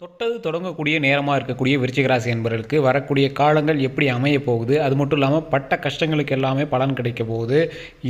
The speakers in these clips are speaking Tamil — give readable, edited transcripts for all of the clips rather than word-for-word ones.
தொட்டது தொடங்கக்கூடிய நேரமாக இருக்கக்கூடிய விருச்சிக ராசி என்பவர்களுக்கு வரக்கூடிய காலங்கள் எப்படி அமைய போகுது, அது மட்டும் இல்லாமல் பட்ட கஷ்டங்களுக்கு எல்லாமே பலன் கிடைக்க போகுது.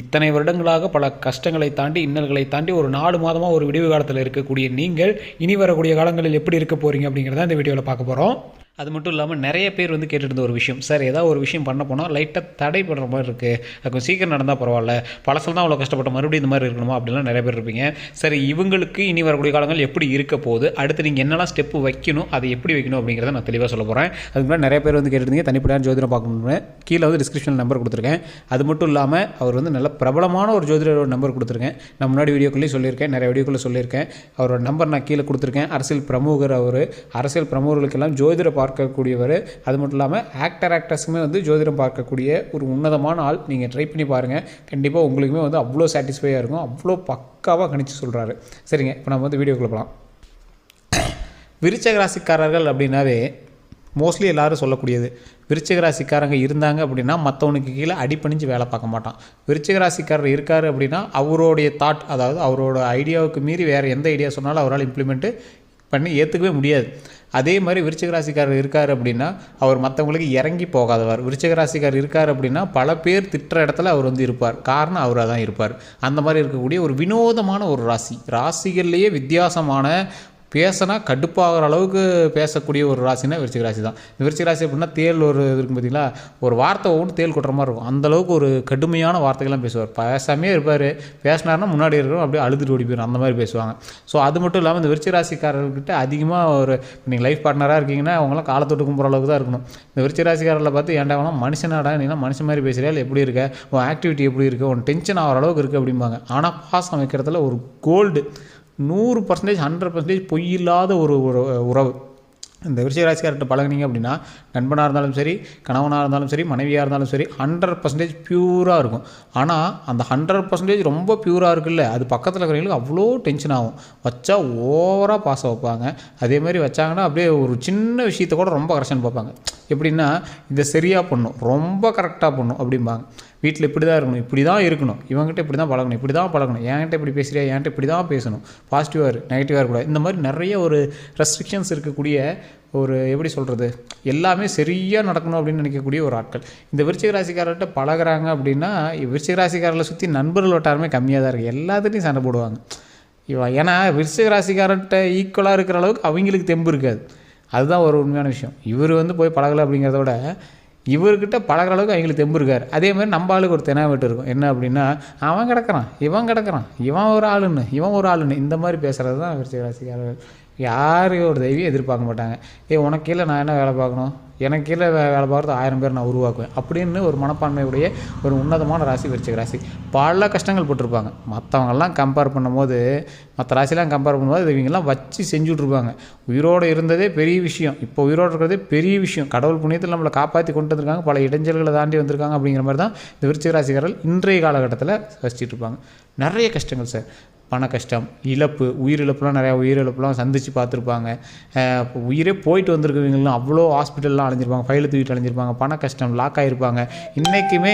இத்தனை வருடங்களாக பல கஷ்டங்களை தாண்டி இன்னல்களை தாண்டி ஒரு 4 மாதமாக ஒரு விடிவு காலத்தில் இருக்கக்கூடிய நீங்கள் இனி வரக்கூடிய காலங்களில் எப்படி இருக்க போகிறீங்க அப்படிங்கிறத இந்த வீடியோவில் பார்க்க போகிறோம். அது மட்டும் இல்லாமல் நிறைய பேர் கேட்டுட்டு இருந்த ஒரு விஷயம், சார் ஏதாவது ஒரு விஷயம் பண்ண போனால் லைட்டாக தடை பண்ணுற மாதிரி இருக்குது, அது கொஞ்சம் சீக்கிரம் நடந்தால் பரவாயில்ல, பழசில் தான் அவ்வளோ கஷ்டப்பட்ட மறுபடியும் இந்த மாதிரி இருக்கணுமா அப்படிலாம் நிறைய பேர் இருப்பீங்க. சரி, இவங்களுக்கு இனி வரக்கூடிய காலங்கள் எப்படி இருக்க போகுது, அடுத்து நீங்கள் என்னெல்லாம் ஸ்டெப்பு வைக்கணும், அதை எப்படி வைக்கணும் அப்படிங்கிறத நான் தெளிவாக சொல்ல போகிறேன். அதுக்கு முன்னாடி நிறைய பேர் கேட்டுருந்தீங்க தனிப்படையான ஜோதிடம் பார்க்கணும்னு. கீழே டிஸ்கிரிப்ஷன் நம்பர் கொடுத்துருக்கேன். அது மட்டும் இல்லாமல் அவர் நல்ல பிரபலமான ஒரு ஜோதிடரோட நம்பர் கொடுத்துருக்கேன். நான் முன்னாடி வீடியோக்குள்ளேயும் சொல்லியிருக்கேன், நிறைய வீடியோக்குள்ளே சொல்லியிருக்கேன். அவரோட நம்பர் நான் கீழே கொடுத்துருக்கேன். அரசியல் பிரமுகர் அவர். அரசியல் பிரமுகர்களுக்கெல்லாம் ஜோதிட பார்க்கக்கூடியவர். அது மட்டும் இல்லாமல் ஆக்டர்ஸுமே ஜோதிடம் பார்க்கக்கூடிய ஒரு உன்னதமான ஆள். நீங்கள் ட்ரை பண்ணி பாருங்கள், கண்டிப்பாக உங்களுக்குமே அவ்வளோ சாட்டிஸ்ஃபையாக இருக்கும். அவ்வளோ பக்காவாக கணிச்சு சொல்கிறாரு. சரிங்க, இப்போ நம்ம வீடியோக்குள்ளே போகலாம். விருச்சிக ராசிக்காரர்கள் அப்படின்னாவே மோஸ்ட்லி எல்லோரும் சொல்லக்கூடியது, விருச்சிக ராசிக்காரங்க இருந்தாங்க அப்படின்னா மற்றவனுக்கு கீழே அடிப்பணிஞ்சு வேலை பார்க்க மாட்டான். விருச்சிக ராசிக்காரர் இருக்கார் அப்படின்னா அவருடைய தாட், அதாவது அவரோட ஐடியாவுக்கு மீறி வேறு எந்த ஐடியா சொன்னாலும் அவரால் இம்ப்ளிமெண்ட்டு பண்ணி ஏற்றுக்கவே முடியாது. அதே மாதிரி விருச்சிக ராசிக்காரர் இருக்கார் அப்படின்னா அவர் மற்றவங்களுக்கு இறங்கி போகாதவர். விருச்சிக ராசிக்காரர் இருக்கார் அப்படின்னா பல பேர் திட்டுற இடத்துல அவர் இருப்பார். காரணம் அவராக தான் இருப்பார். அந்த மாதிரி இருக்கக்கூடிய ஒரு வினோதமான ஒரு ராசி. ராசிகள்லேயே வித்தியாசமான, பேசினா கடுப்பாகிற அளவுக்கு பேசக்கூடிய ஒரு ராசினா விருச்சிக ராசி தான். இந்த விருச்சிக ராசி அப்படின்னா தேல் ஒரு இருக்கும் பார்த்தீங்களா, ஒரு வார்த்தை ஒவ்வொன்று தேல் கொட்டுற மாதிரி இருக்கும். அந்தளவுக்கு ஒரு கடுமையான வார்த்தைகள்லாம் பேசுவார். பேசாமே இருப்பார். பேசினார்னா முன்னாடி இருக்கிறோம் அப்படியே அழுதுட்டு ஓடி போயிடும், அந்த மாதிரி பேசுவாங்க. ஸோ அது மட்டும் இல்லாமல் இந்த விருச்சிக ராசிக்காரர்கிட்ட அதிகமாக ஒரு நீங்கள் லைஃப் பார்ட்னராக இருக்கீங்கன்னா அவங்களாம் காலத்தொட்டு கும்புற அளவுக்கு தான் இருக்கணும். இந்த விருச்சிக ராசிக்காரர்களை பார்த்து ஏன்டா மனுஷனாடா, நீனா மனுஷன் மாதிரி பேசுகிறா, எப்படி இருக்க, உன் ஆக்டிவிட்டி எப்படி இருக்குது, உன் டென்ஷன் ஆகிற அளவுக்கு இருக்குது அப்படிம்பாங்க. ஆனால் பாசம் வைக்கிறதுல ஒரு கோல்டு 100%, 100% பொய் இல்லாத ஒரு உறவு. இந்த விருச்சிக ராசிக்காரர்கிட்ட பழகுனீங்க அப்படின்னா நண்பனாக இருந்தாலும் சரி, கணவனாக இருந்தாலும் சரி, மனைவியாக இருந்தாலும் சரி 100% பியூராக இருக்கும். ஆனால் அந்த 100% ரொம்ப பியூராக இருக்குல்ல, அது பக்கத்தில் இருக்கிறவங்களுக்கு அவ்வளோ டென்ஷன் ஆகும். வச்சா ஓவராக பாசம் வைப்பாங்க. அதேமாதிரி வச்சாங்கன்னா அப்படியே ஒரு சின்ன விஷயத்தை கூட ரொம்ப கரெக்ஷன் பார்ப்பாங்க. எப்படின்னா இதை சரியாக பண்ணும், ரொம்ப கரெக்டாக பண்ணும் அப்படிம்பாங்க. வீட்டில் இப்படி தான் இருக்கணும், இப்படி தான் இருக்கணும், இவங்ககிட்ட இப்படி தான் பழகணும், இப்படி தான் பழகணும், என்கிட்ட இப்படி பேசுகிறியா, என்கிட்ட இப்படி தான் பேசணும், பாசிட்டிவாக நெகட்டிவாக இருக்கக்கூடாது. இந்த மாதிரி நிறைய ஒரு ரெஸ்ட்ரிக்ஷன்ஸ் இருக்கக்கூடிய ஒரு, எப்படி சொல்கிறது, எல்லாமே சரியாக நடக்கணும் அப்படின்னு நினைக்கக்கூடிய ஒரு ஆட்கள். இந்த விருச்சிக ராசிக்காரர்கிட்ட பழகிறாங்க அப்படின்னா விருச்சிக ராசிக்காரர்களை சுற்றி நண்பர்கள் வட்டாரமே கம்மியாக தான் இருக்குது. எல்லாத்துலேயும் சண்டை போடுவாங்க. ஏன்னா விருச்சிக ராசிக்காரர்கிட்ட ஈக்குவலாக இருக்கிற அளவுக்கு அவங்களுக்கு தெம்பு இருக்காது. அதுதான் ஒரு உண்மையான விஷயம். இவர் போய் பழகலை அப்படிங்கிறத விட இவர்கிட்ட பழகிற அளவுக்கு அவங்களுக்கு தெம்பு இருக்கார். அதே மாதிரி நம்ம ஆளுக்கு ஒரு தெனாவெட்டு இருக்கும். என்ன அப்படின்னா அவன் கிடக்கிறான், இவன் ஒரு ஆளுன்னு இந்த மாதிரி பேசுகிறது தான் விருச்சிக ராசிக்காரர்கள். யாரையும் ஒரு தெய்வம் எதிர்பார்க்க மாட்டாங்க. உனக்கு கீழே நான் என்ன வேலை பார்க்கணும், எனக்கு கீழே வேலை பார்க்குறது 1000 பேர் நான் உருவாக்குவேன் அப்படின்னு ஒரு மனப்பான்மையுடைய ஒரு உன்னதமான ராசி விருச்சிக ராசி. பல கஷ்டங்கள் போட்டிருப்பாங்க. மற்றவங்கெல்லாம் கம்பேர் பண்ணும்போது, மற்ற ராசிலாம் கம்பேர் பண்ணும்போது இவங்கெல்லாம் வச்சு செஞ்சுட்ருப்பாங்க. உயிரோடு இருந்ததே பெரிய விஷயம், இப்போ உயிரோடு இருக்கிறதே பெரிய விஷயம். கடவுள் புண்ணியத்தில் நம்மளை காப்பாற்றி கொண்டு வந்திருக்காங்க, பல இடைஞ்சல்களை தாண்டி வந்திருக்காங்க. அப்படிங்கிற மாதிரி தான் இந்த விருச்சிக ராசிக்காரர்கள் இன்றைய காலகட்டத்தில் வச்சுட்டு இருப்பாங்க. நிறைய கஷ்டங்கள் சார், பண கஷ்டம், இழப்பு, உயிரிழப்புலாம் நிறையா உயிரிழப்புலாம் சந்தித்து பார்த்துருப்பாங்க. உயிரே போயிட்டு வந்திருக்கவங்களும் அவ்வளோ ஹாஸ்பிட்டல்லாம் அலைஞ்சிருப்பாங்க, ஃபைலு தூக்கிட்டு அலைஞ்சிருப்பாங்க, பண கஷ்டம், லாக் ஆகிருப்பாங்க. இன்றைக்குமே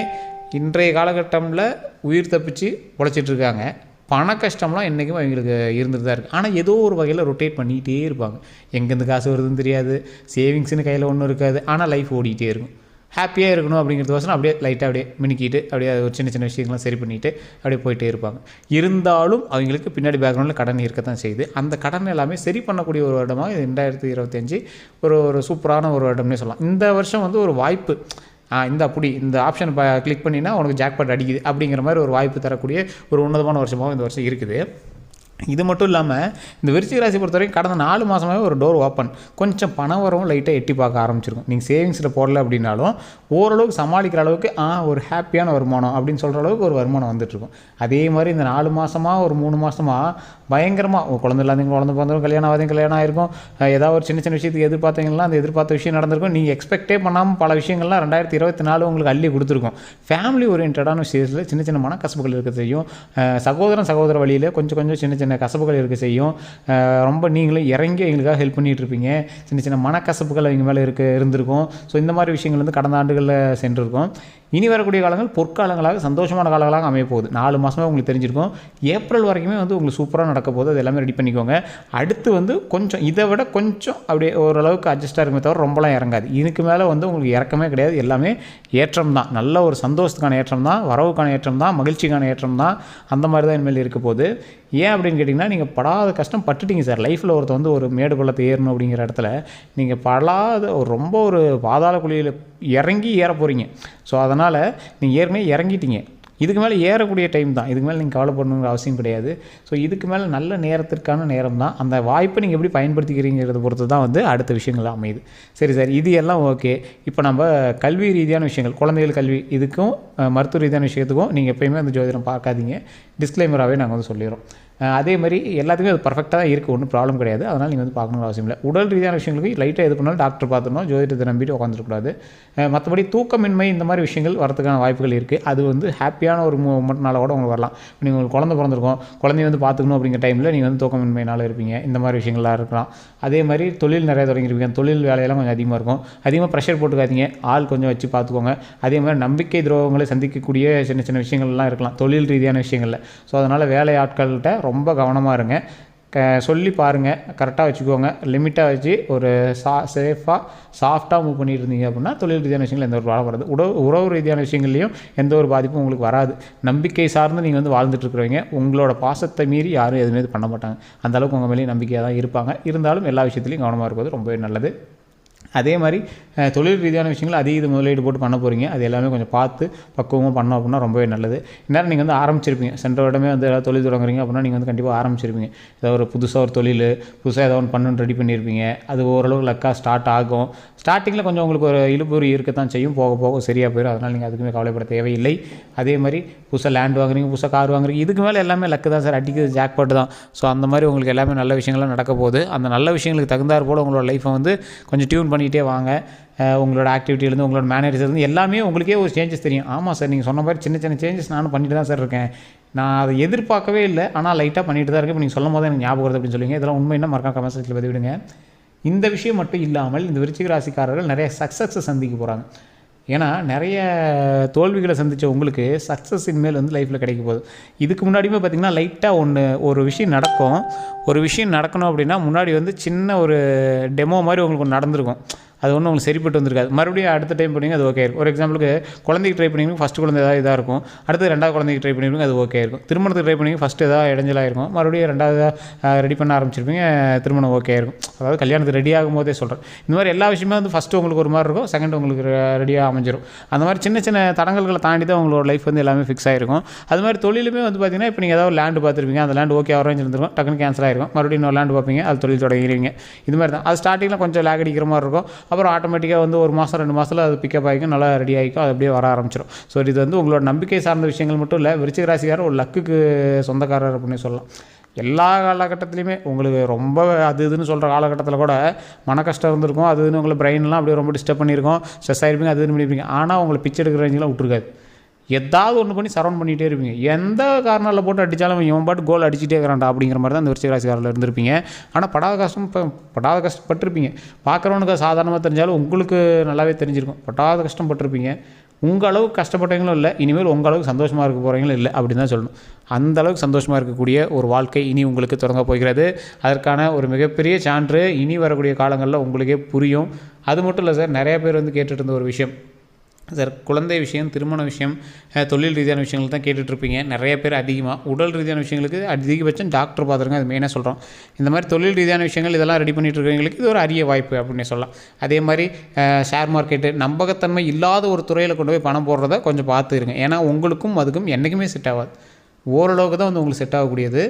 இன்றைய காலகட்டத்தில் உயிர் தப்பிச்சு உழைச்சிட்ருக்காங்க. பண கஷ்டம்லாம் என்றைக்குமே அவங்களுக்கு இருந்துட்டு தான் இருக்குது. ஆனால் ஏதோ ஒரு வகையில் ரொட்டேட் பண்ணிகிட்டே இருப்பாங்க. எங்கேருந்து காசு வருதுன்னு தெரியாது, சேவிங்ஸ்னு கையில் ஒன்றும் இருக்காது, ஆனால் லைஃப் ஓடிக்கிட்டே இருக்கும். ஹாப்பியாக இருக்கணும் அப்படிங்கிறதுக்கோசரம் அப்படியே லைட்டாக அப்படியே மினிக்கிட்டு அப்படியே ஒரு சின்ன சின்ன விஷயங்கள்லாம் சரி பண்ணிவிட்டு அப்படியே போயிட்டே இருப்பாங்க. இருந்தாலும் அவங்களுக்கு பின்னாடி பேக்ரவுண்டில் கடன் இருக்கத்தான் செய்யுது. அந்த கடன் எல்லாமே சரி பண்ணக்கூடிய ஒரு வருடமாக 2025 ஒரு சூப்பரான ஒரு வருடம்னே சொல்லலாம். இந்த வருஷம் ஒரு வாய்ப்பு, இந்த ஆப்ஷன் கிளிக் பண்ணினா உனக்கு ஜாக்பாட் அடிக்குது அப்படிங்கிற மாதிரி ஒரு வாய்ப்பு தரக்கூடிய ஒரு உன்னதமான வருஷமாக இந்த வருஷம் இருக்குது. இது மட்டும் இல்லாமல் இந்த விருச்சிக ராசி பொறுத்த வரைக்கும் கடந்த 4 மாதமாகவே ஒரு டோர் ஓப்பன், கொஞ்சம் பணம் வரவும் லைட்டாக எட்டி பார்க்க ஆரம்பிச்சிருக்கும். நீங்கள் சேவிங்ஸில் போடல அப்படின்னாலும் ஓரளவுக்கு சமாளிக்கிற அளவுக்கு ஒரு ஹாப்பியான வருமானம் அப்படின்னு சொல்கிற அளவுக்கு ஒரு வருமானம் வந்துட்டுருக்கும். அதே மாதிரி இந்த 4 மாதமாக ஒரு 3 மாதமாக பயங்கரமாக குழந்தை இல்லாதவங்க குழந்தை பிறந்தவங்க, கல்யாணம் ஆகிருக்கும், ஏதாவது ஒரு சின்ன சின்ன விஷயத்துக்கு எதிர்பார்த்தீங்கன்னா அந்த எதிர்பார்த்த விஷயம் நடந்திருக்கும். நீங்கள் எக்ஸ்பெக்டே பண்ணாமல் பல விஷயங்கள்லாம் 2024 உங்களுக்கு அள்ளி கொடுத்துருக்கும். ஃபேமிலி ஓரியன்டான விஷயத்தில் சின்ன சின்ன மனக்கசப்புகள் இருக்க செய்யும். சகோதர வழியில் கொஞ்சம் சின்ன கசப்புகள் இருக்க செய்யும். ரொம்ப நீங்களும் இறங்கி எங்களுக்காக ஹெல்ப் பண்ணிகிட்டு இருப்பீங்க. சின்ன சின்ன மனக்கசப்புகள் அவங்க மேலே இருந்திருக்கும். ஸோ இந்த மாதிரி விஷயங்கள் கடந்த ஆண்டுகளில் சென்றிருக்கும். இனி வரக்கூடிய காலங்கள் பொற்காலங்களாக சந்தோஷமான காலங்களாக அமைய போகுது. 4 மாதமாக உங்களுக்கு தெரிஞ்சிருக்கும். ஏப்ரல் வரைக்குமே வந்து உங்களுக்கு சூப்பராக நடக்க போகுது. அது எல்லாமே ரெடி பண்ணிக்கோங்க. அடுத்து வந்து கொஞ்சம் இதை விட கொஞ்சம் அப்படியே ஓரளவுக்கு அட்ஜஸ்ட்டாக இருக்குமே தவிர ரொம்பலாம் இறங்காது. இதுக்கு மேலே வந்து உங்களுக்கு இறக்கமே கிடையாது. எல்லாமே ஏற்றம் தான். நல்ல ஒரு சந்தோஷத்துக்கான ஏற்றம் தான், வரவுக்கான ஏற்றம் தான், மகிழ்ச்சிக்கான ஏற்றம் தான். அந்த மாதிரி தான் இனிமேல் இருக்க போகுது. ஏன் அப்படின்னு கேட்டிங்கன்னா, நீங்கள் படாத கஷ்டம் பட்டுட்டீங்க சார். லைஃப்பில் ஒருத்தர் வந்து ஒரு மேடு பள்ளத்தை ஏறணும் அப்படிங்கிற இடத்துல நீங்கள் ரொம்ப ஒரு பாதாள குழியில் இறங்கி ஏற போகிறீங்க. ஸோ அதனால் நீங்கள் ஏற்கனவே இறங்கிட்டீங்க. இதுக்கு மேலே ஏறக்கூடிய டைம் தான். இதுக்கு மேலே நீங்கள் கவலைப்படணுங்கிற அவசியம் கிடையாது. ஸோ இதுக்கு மேலே நல்ல நேரத்திற்கான நேரம் தான். அந்த வாய்ப்பை நீங்கள் எப்படி பயன்படுத்திக்கிறீங்கிறத பொறுத்து தான் வந்து அடுத்த விஷயங்கள் அமையுது. சரி சார், இது எல்லாம் ஓகே. இப்போ நம்ம கல்வி ரீதியான விஷயங்கள், குழந்தைகள் கல்வி, இதுக்கும் மருத்துவ ரீதியான விஷயத்துக்கும் நீங்கள் எப்போயுமே அந்த ஜோதிடம் பார்க்காதீங்க. டிஸ்க்ளைமராகவே நாங்கள் வந்து சொல்லிடுறோம். அதே மாதிரி எல்லாத்துக்குமே அது பர்ஃபெக்டாக தான் இருக்குது, ஒன்றும் ப்ராப்ளம் கிடையாது. அதனால் நீங்கள் வந்து பார்க்கணுங்கிற அவசியம் இல்லை. உடல் ரீதியான விஷயங்களுக்கு லைட்டாக எது பண்ணாலும் டாக்டர் பார்த்துடணும், ஜோதிடத்தை நம்பிட்டு உட்காந்துருக்கூடாது. மற்றபடி தூக்கமின்மை இந்த மாதிரி விஷயங்கள் வரதுக்கான வாய்ப்புகள் இருக்குது. அது வந்து ஹாப்பியான ஒரு மூமெண்ட்னால கூட உங்களுக்கு வரலாம். நீங்கள் உங்களுக்கு குழந்தை பிறந்திருக்கும், குழந்தைய வந்து பார்த்துக்கணும் அப்படிங்கிற டைமில் நீங்கள் வந்து தூக்கமின்மையினால் இருப்பீங்க. இந்த மாதிரி விஷயங்கள்லாம் இருக்கலாம். அதே மாதிரி தொழில் நிறையா தொடங்கியிருப்பீங்க. தொழில் வேலையெல்லாம் கொஞ்சம் அதிகமாக இருக்கும். அதிகமாக ப்ரெஷர் போட்டுக்காதீங்க. ஆள் கொஞ்சம் வச்சு பார்த்துக்கோங்க. அதே மாதிரி நம்பிக்கை துரோகங்களை சந்திக்கக்கூடிய சின்ன சின்ன விஷயங்கள்லாம் இருக்கலாம் தொழில் ரீதியான விஷயங்களில். ஸோ அதனால் வேலை ஆட்கள்கிட்ட ரொம்ப கவனமாக இருங்க. சொல்லி பாருங்கள், கரெக்டாக வச்சுக்கோங்க. லிமிட்டாக வச்சு ஒரு சேஃபாக சாஃப்டாக மூவ் பண்ணிட்டு இருந்தீங்க அப்படின்னா தொழில் ரீதியான விஷயங்கள் எந்த ஒரு பாடம் வராது. உறவு ரீதியான விஷயங்கள்லையும் எந்த ஒரு பாதிப்பும் உங்களுக்கு வராது. நம்பிக்கை சார்ந்து நீங்கள் வந்து வாழ்ந்துட்டுருக்குறவங்க. உங்களோட பாசத்தை மீறி யாரும் எதுவுமே இது பண்ண மாட்டாங்க. அந்தளவுக்கு உங்கள் மேலேயும் நம்பிக்கையாக தான் இருப்பாங்க. இருந்தாலும் எல்லா விஷயத்துலையும் கவனமாக இருப்பது ரொம்பவே நல்லது. அதே மாதிரி தொழில் ரீதியான விஷயங்கள் அதிக முதலீடு போட்டு பண்ண போகிறீங்க. அது எல்லாமே கொஞ்சம் பார்த்து பக்குவமாக பண்ணோம் அப்படின்னா ரொம்பவே நல்லது. இந்நேரம் நீங்கள் வந்து ஆரம்பிச்சிருப்பீங்க. சென்ற இடமே வந்து ஏதாவது தொழில் தொடங்குறீங்க அப்படின்னா நீங்கள் வந்து கண்டிப்பாக ஆரம்பிச்சிருப்பீங்க. ஏதாவது ஒரு புதுசாக ஒரு தொழில் புதுசாக ஏதாவது ஒன்று பண்ணணுன்னு ரெடி பண்ணியிருப்பீங்க. அது ஓரளவுக்கு லக்காக ஸ்டார்ட் ஆகும். ஸ்டார்டிங்கில் கொஞ்சம் உங்களுக்கு ஒரு இழுபறி இருக்கத்தான் செய்யும். போக போக சரியாக போயிடும். அதனால் நீங்கள் அதுக்குமே கவலைப்பட தேவையில்லை. அதே மாதிரி புதுசாக லேண்ட் வாங்குறீங்க, புதுசாக கார் வாங்குறீங்க. இதுக்கு மேலே எல்லாமே லக்கு தான் சார். அடிக்கிறது ஜாக்பாட் தான். ஸோ அந்த மாதிரி உங்களுக்கு எல்லாமே நல்ல விஷயங்கள்லாம் நடக்க போகுது. அந்த நல்ல விஷயங்களுக்கு தகுந்தாற் போல் உங்களோட லைஃப்பை வந்து கொஞ்சம் டியூன் பண்ணிகிட்டே வாங்க. உங்களோட ஆக்டிவிட்டிலேருந்து உங்களோட மேனேஜர்லேருந்து எல்லாமே உங்களுக்கே ஒரு சேஞ்சஸ் தெரியும். ஆமாம் சார், நீங்கள் சொன்ன மாதிரி சின்ன சின்ன சேஞ்சஸ் நானும் பண்ணிட்டு தான் சார் இருக்கேன். நான் அதை எதிர்பார்க்கவே இல்லை, ஆனால் லைட்டாக பண்ணிட்டு தான் இருக்கேன். இப்போ நீங்கள் சொல்லும் போது எனக்கு ஞாபகம் வருது அப்படின்னு சொல்லுவீங்க. இதெல்லாம் உண்மைன்னா மறக்காம கமெண்ட் செக்ஷனில் பதிவிடுங்க. இந்த விஷயம் மட்டும் இல்லாமல் இந்த விருச்சிக ராசிக்காரர்கள் நிறைய சக்ஸஸை சந்திக்க போகிறாங்க. ஏன்னா நிறைய தோல்விகளை சந்தித்த உங்களுக்கு சக்ஸஸ் இனிமேல் வந்து லைஃப்பில் கிடைக்க போகுது. இதுக்கு முன்னாடியுமே பார்த்திங்கன்னா லைட்டாக ஒரு விஷயம் நடக்கும். ஒரு விஷயம் நடக்கணும் அப்படின்னா முன்னாடி வந்து சின்ன ஒரு டெமோ மாதிரி உங்களுக்கு ஒன்று நடந்திருக்கும். அது ஒன்றும் உங்களுக்கு சரிப்பட்டு வந்திருக்காது. மறுபடியும் அடுத்த டைம் பண்ணிங்க அது ஓகே இருக்கும். ஒரு எக்ஸாம்பிளுக்கு குழந்தைக்கு ட்ரை பண்ணிங்க, ஃபஸ்ட்டு குழந்தை ஏதாவது இதாக இருக்கும், அடுத்து ரெண்டாவது குழந்தைக்கு ட்ரை பண்ணிருப்பீங்க, அது ஓகே இருக்கும். திருமணத்துக்கு ட்ரை பண்ணிங்க, ஃபஸ்ட்டு ஏதாவது இடைஞ்சலாக இருக்கும், மறுபடியும் ரெண்டாவது ரெடி பண்ண ஆரம்பிச்சிருப்பீங்க, திருமணம் ஓகே இருக்கும். அதாவது கல்யாணத்துக்கு ரெடி ஆகும் போதே சொல்கிறேன். இந்த மாதிரி எல்லா விஷயமே வந்து ஃபஸ்ட்டு உங்களுக்கு ஒரு மாதிரி இருக்கும், செகண்ட் உங்களுக்கு ரெடியாக அமைஞ்சிடும். அந்த மாதிரி சின்ன சின்ன தடங்கல்களை தாண்டி தான் உங்களோட லைஃப் வந்து எல்லாமே ஃபிக்ஸ் ஆகிருக்கும். அது மாதிரி தொழிலுமே வந்து பார்த்திங்கன்னா, இப்போ நீங்கள் ஏதாவது லேண்டு பார்த்துருப்பீங்க, அந்த லேண்டு ஓகே அரேஞ்ச் இருந்திருக்கும், டக்குன்னு கேன்சல் ஆகிருக்கும், மறுபடியும் இன்னொரு லேண்டு பார்ப்பீங்க, அது தொழில் தொடங்கிடுவீங்க. இது மாதிரி தான். அது ஸ்டார்டிங்கில் கொஞ்சம் லேக் அடிக்கிற மாதிரி இருக்கும். அப்புறம் ஆட்டோமேட்டிக்காக வந்து ஒரு மாதம் 2 மாதத்தில் அது பிக்கப் ஆகிக்கும், நல்லா ரெடி ஆகிக்கும், அது அப்படியே வர ஆரம்பிச்சிடும். ஸோ இது வந்து உங்களோட நம்பிக்கை சார்ந்த விஷயங்கள் மட்டும் இல்லை, விருச்சிக ராசிக்காரர் ஒரு லக்குக்கு சொந்தக்காரர் அப்படின்னு சொல்லலாம். எல்லா காலகட்டத்துலையுமே உங்களுக்கு ரொம்ப அது இதுன்னு சொல்கிற காலகட்டத்தில் கூட மன கஷ்டம் இருந்திருக்கும். அது இதுன்னு உங்களை பிரெயின்லாம் அப்படியே ரொம்ப டிஸ்டர்ப் பண்ணியிருக்கோம், ஸ்ட்ரெஸ் ஆகிருப்பீங்க, அது இதுன்னு பண்ணியிருப்பீங்க. ஆனால் உங்களை பிச்சை எடுக்கிற ரேஞ்செலாம் விட்டுருக்காது. ஏதாவது ஒன்று பண்ணி சரௌண்ட் பண்ணிகிட்டே இருப்பீங்க. எந்த காரணத்தில் போட்டு அடித்தாலும் இவன் பாட்டு கோல் அடிச்சுட்டே இருக்கிறான்டா அப்படிங்கிற மாதிரி தான் அந்த விருச்சிக ராசிக்காரில் இருந்திருப்பீங்க. ஆனால் படாத கஷ்டப்பட்டிருப்பீங்க. பார்க்குறவனுக்கு சாதாரணமாக தெரிஞ்சாலும் உங்களுக்கு நல்லாவே தெரிஞ்சிருக்கும். படாத கஷ்டப்பட்டிருப்பீங்க. உங்கள் அளவுக்கு கஷ்டப்பட்டவங்களும் இல்லை, இனிமேல் உங்கள் அளவுக்கு சந்தோஷமாக இருக்க போகிறவங்களும் இல்லை அப்படின்னு தான் சொல்லணும். அந்த அளவுக்கு சந்தோஷமாக இருக்கக்கூடிய ஒரு வாழ்க்கை இனி உங்களுக்கு தொடங்க போகிறது. அதற்கான ஒரு மிகப்பெரிய சான்று இனி வரக்கூடிய காலங்களில் உங்களுக்கே புரியும். அது மட்டும் இல்லை சார், நிறைய பேர் வந்து கேட்டுட்டு இருந்த ஒரு விஷயம் சார், குழந்தை விஷயம், திருமண விஷயம், தொழில் ரீதியான விஷயங்கள் தான் கேட்டுட்ருப்பீங்க நிறைய பேர். அதிகமாக உடல் ரீதியான விஷயங்களுக்கு அதிகபட்சம் டாக்டர் பார்த்துருங்க, அது மெயினாக சொல்கிறோம். இந்த மாதிரி தொழில் ரீதியான விஷயங்கள் இதெல்லாம் ரெடி பண்ணிட்டு இருக்கிறவங்களுக்கு இது ஒரு அரிய வாய்ப்பு அப்படின்னு சொல்லலாம். அதே மாதிரி ஷேர் மார்க்கெட்டு, நம்பகத்தன்மை இல்லாத ஒரு துறையில் கொண்டு போய் பணம் போடுறத கொஞ்சம் பார்த்து இருங்க. ஏன்னா உங்களுக்கும் அதுக்கும் என்றைக்குமே செட் ஆகாது. ஓரளவுக்கு தான் வந்து உங்களுக்கு செட் ஆகக்கூடியது.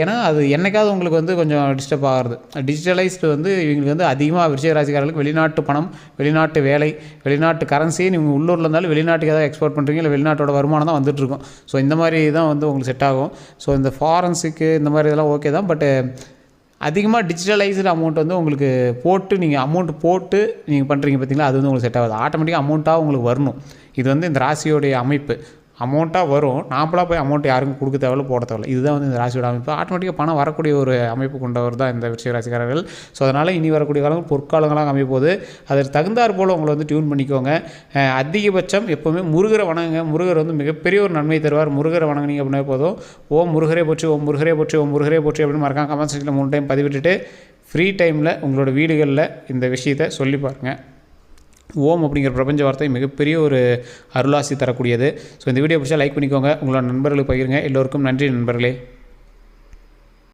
ஏன்னா அது என்னைக்காவது உங்களுக்கு வந்து கொஞ்சம் டிஸ்டர்ப் ஆகிறது. டிஜிட்டலைஸ்டு வந்து இவங்களுக்கு வந்து அதிகமாக விருச்சிக ராசிக்காரர்களுக்கு வெளிநாட்டு பணம், வெளிநாட்டு வேலை, வெளிநாட்டு கரன்சியை நீங்கள் உள்ளூரில் இருந்தாலும் வெளிநாட்டுக்கு ஏதாவது எக்ஸ்போர்ட் பண்ணுறீங்க, இல்லை வெளிநாட்டோட வருமானம் தான் வந்துட்டுருக்கும். ஸோ இந்த மாதிரி தான் வந்து உங்களுக்கு செட் ஆகும். ஸோ இந்த ஃபாரன்ஸுக்கு இந்த மாதிரி இதெல்லாம் ஓகே தான். பட்டு அதிகமாக டிஜிட்டலைஸ்டு அமௌண்ட் வந்து உங்களுக்கு போட்டு நீங்கள் அமௌண்ட் போட்டு நீங்கள் பண்ணுறீங்க பார்த்தீங்களா, அது வந்து உங்களுக்கு செட் ஆகாது. ஆட்டோமேட்டிக்காக அமௌண்ட்டாக உங்களுக்கு வரணும். இது வந்து இந்த ராசியோடைய அமைப்பு. அமௌண்ட்டாக வரும். நாம்பளாக போய் அமௌண்ட் யாருக்கும் கொடுக்க தேவையில்ல, போட தேவையில்ல. இதுதான் வந்து இந்த ராசியோட அமைப்பு. ஆட்டோமேட்டிக்காக பணம் வரக்கூடிய ஒரு அமைப்பு கொண்டவர் தான் இந்த விருச்சிக ராசிக்காரர்கள். ஸோ அதனால் இனி வரக்கூடிய காலங்கள் பொற்காலங்களாக அமைய போகுது. அதற்கு தகுந்தாற் போல் உங்களை வந்து டியூன் பண்ணிக்கோங்க. அதிகபட்சம் எப்போவுமே முருகரை வணங்குங்க. முருகர் வந்து மிகப்பெரிய ஒரு நன்மை தருவார். முருகரை வணங்குனீங்க அப்படின்னா போதும். ஓம் முருகரே போற்றி, ஓம் முருகரே போற்றி, ஓம் முருகரே போற்றி அப்படின்னு மறக்காம கமெண்ட் செக்ஷனில் 3 டைம் பதிவிட்டுட்டு ஃப்ரீ டைமில் உங்களோட வீடுகளில் இந்த விஷயத்தை சொல்லி பாருங்கள். ஓம் அப்படிங்கிற பிரபஞ்ச வார்த்தை மிகப்பெரிய ஒரு அருளாசி தரக்கூடியது. ஸோ இந்த வீடியோ பிடிச்சா லைக் பண்ணிக்கோங்க, உங்களோட நண்பர்களுக்கு பகிருங்க. எல்லோருக்கும் நன்றி நண்பர்களே.